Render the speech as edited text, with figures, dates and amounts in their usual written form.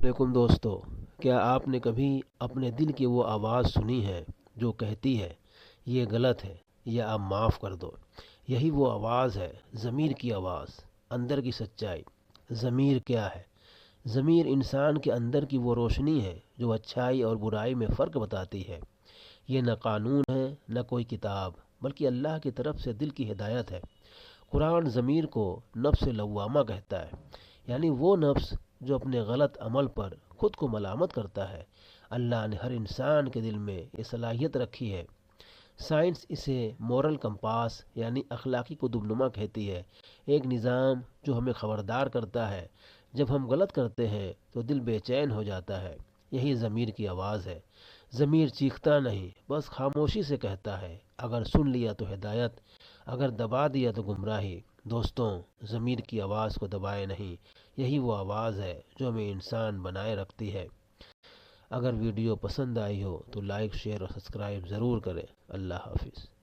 علیکم دوستو، کیا آپ نے کبھی اپنے دل کی وہ آواز سنی ہے جو کہتی ہے یہ غلط ہے یا اب معاف کر دو؟ یہی وہ آواز ہے، ضمیر کی آواز، اندر کی سچائی۔ ضمیر کیا ہے؟ ضمیر انسان کے اندر کی وہ روشنی ہے جو اچھائی اور برائی میں فرق بتاتی ہے۔ یہ نہ قانون ہے نہ کوئی کتاب، بلکہ اللہ کی طرف سے دل کی ہدایت ہے۔ قرآن ضمیر کو نفس لوامہ کہتا ہے، یعنی وہ نفس جو اپنے غلط عمل پر خود کو ملامت کرتا ہے۔ اللہ نے ہر انسان کے دل میں یہ صلاحیت رکھی ہے۔ سائنس اسے مورل کمپاس یعنی اخلاقی قطب کہتی ہے، ایک نظام جو ہمیں خبردار کرتا ہے جب ہم غلط کرتے ہیں تو دل بے چین ہو جاتا ہے۔ یہی ضمیر کی آواز ہے۔ ضمیر چیختا نہیں، بس خاموشی سے کہتا ہے، اگر سن لیا تو ہدایت، اگر دبا دیا تو گمراہی۔ دوستوں، ضمیر کی آواز کو دبائے نہیں، یہی وہ آواز ہے جو ہمیں انسان بنائے رکھتی ہے۔ اگر ویڈیو پسند آئی ہو تو لائک، شیئر اور سبسکرائب ضرور کریں۔ اللہ حافظ۔